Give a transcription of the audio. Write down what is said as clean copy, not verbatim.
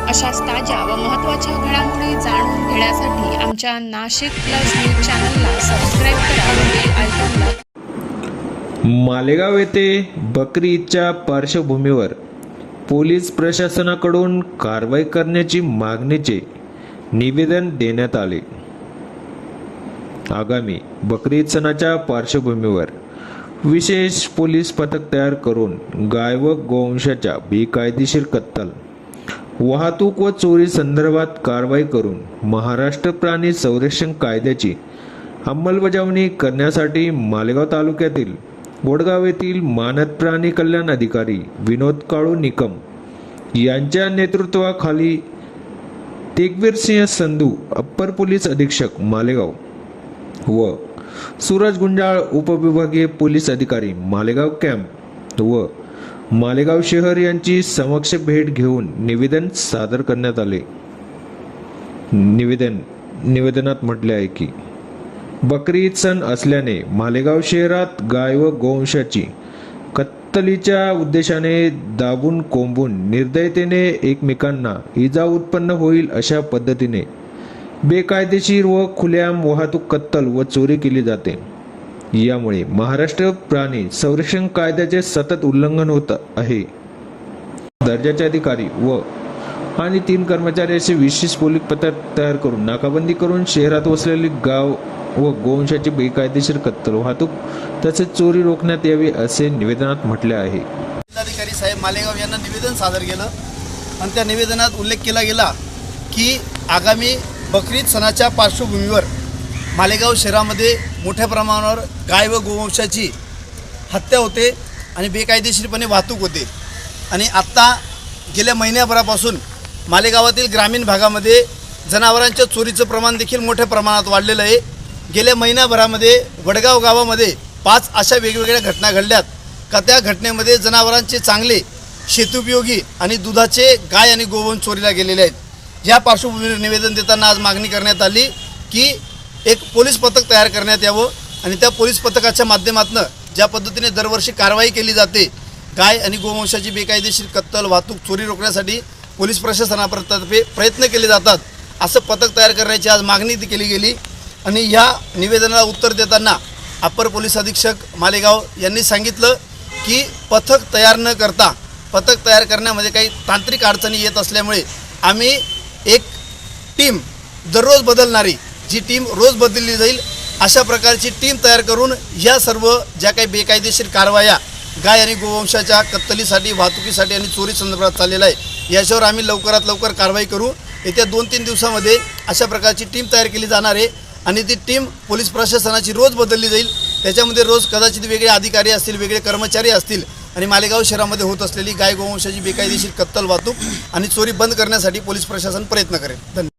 अशाच ताज्या व महत्त्वाच्या घडामोडी जाणून घेण्यासाठी आमच्या नाशिक प्लस न्यूज चॅनलला सबस्क्राईब करा व बेल आयकॉनला। मालेगाव येथे बकरी ईदच्या पार्श्वभूमीवर पोलीस प्रशासनाकडून कारवाई करण्याची मागणीचे निवेदन देण्यात आले। आगामी बकरी ईद सणाच्या पार्श्वभूमीवर विशेष पोलीस पथक तयार करून गाय व गोवंशाच्या बेकायदेशीर कत्तल, वाहतूक व चोरी संदर्भात कारवाई करून महाराष्ट्र प्राणी संरक्षण कायद्याची अंमलबजावणी करण्यासाठी मालेगाव तालुक्यातील वडगाव येथील मानद प्राणी कल्याण अधिकारी विनोद काळू निकम यांच्या नेतृत्वाखाली तेगवीर सिंह संधू अप्पर पोलीस अधीक्षक मालेगाव व सूरज गुंजाळ उपविभागीय पोलीस अधिकारी मालेगाव कॅम्प व मालेगाव शहर यांची समक्ष भेट घेऊन निवेदन सादर करण्यात आले। निवेदनात म्हटले आहे की बकरी ईद सण असल्याने मालेगाव शहरात गाय व गोवंशाची कत्तलीच्या उद्देशाने दाबून कोंबून निर्दयतेने एकमेकांना इजा उत्पन्न होईल अशा पद्धतीने बेकायदेशीर व खुलेआम वाहतूक कत्तल व चोरी केली जाते। यामुळे महाराष्ट्र प्राणी संरक्षण कायद्याचे सतत उल्लंघन होत आहे। दर्जाचे अधिकारी व आणि 3 कर्मचाऱ्यांचे विशेष पोलीस पथक तयार करून नाकाबंदी करून शहरात वसलेली गाव व गोवंशाची बेकायदेशीर कत्तल, वाहतूक तसेच चोरी रोखण्यात यावी असे निवेदनात म्हटले आहे। जिल्हाधिकारी साहेब मालेगाव यांना निवेदन सादर केलं आणि त्या निवेदनात उल्लेख केला गेला की आगामी बकरी ईद सणाच्या पार्श्वभूमीवर मालेगाव शहरामध्ये मोठ्या प्रमाणावर गाय व गोवंशाची हत्या होते आणि बेकायदेशीरपणे वाहतूक होते आणि आत्ता गेल्या महिन्याभरापासून मालेगावातील ग्रामीण भागामध्ये जनावरांच्या चोरीचं प्रमाण देखील मोठ्या प्रमाणात वाढलेलं आहे। गेल्या महिन्याभरामध्ये वडगाव गावामध्ये 5 अशा वेगवेगळ्या घटना घडल्यात का त्या घटनेमध्ये जनावरांचे चांगले शेतोपयोगी आणि दुधाचे गाय आणि गोवंश चोरीला गेलेले आहेत। या पार्श्वभूमीवर निवेदन देताना आज मागणी करण्यात आली की एक पोलीस पथक तयार करण्यात यावं आणि त्या पोलीस पथकाच्या माध्यमातून ज्या पद्धतीने दरवर्षी कारवाई केली जाते गाय आणि गोवंशाची बेकायदेशीर कत्तल, वाहतूक, चोरी रोखण्यासाठी पोलीस प्रशासनातर्फे प्रयत्न केले जातात असं पथक तयार करण्याची आज मागणी केली गेली। आणि ह्या निवेदनाला उत्तर देताना अप्पर पोलीस अधीक्षक मालेगाव यांनी सांगितलं की पथक तयार न करता पथक तयार करण्यामध्ये काही तांत्रिक अडचणी येत असल्यामुळे आम्ही एक टीम दररोज बदलणारी जी टीम रोज बदलली जाईल अशा प्रकारची टीम तयार करून या सर्व ज्या काही बेकायदेशीर कारवाया गाय आणि गोवंशाच्या कत्तलीसाठी, वाहतुकीसाठी आणि चोरी संदर्भात चाललेला आहे याच्यावर आम्ही लवकरात लवकर कारवाई करू। येत्या 2-3 दिवसामध्ये अशा प्रकारची टीम तयार केली जाणार आहे आणि ती टीम पोलीस प्रशासनाची रोज बदलली जाईल। त्याच्यामध्ये रोज कदाचित वेगळे अधिकारी असतील, वेगळे कर्मचारी असतील आणि मालेगाव शहरामध्ये होत असलेली गाय गोवंशाची बेकायदेशीर कत्तल, वाहतूक आणि चोरी बंद करण्यासाठी पोलीस प्रशासन प्रयत्न करेल। धन्यवाद।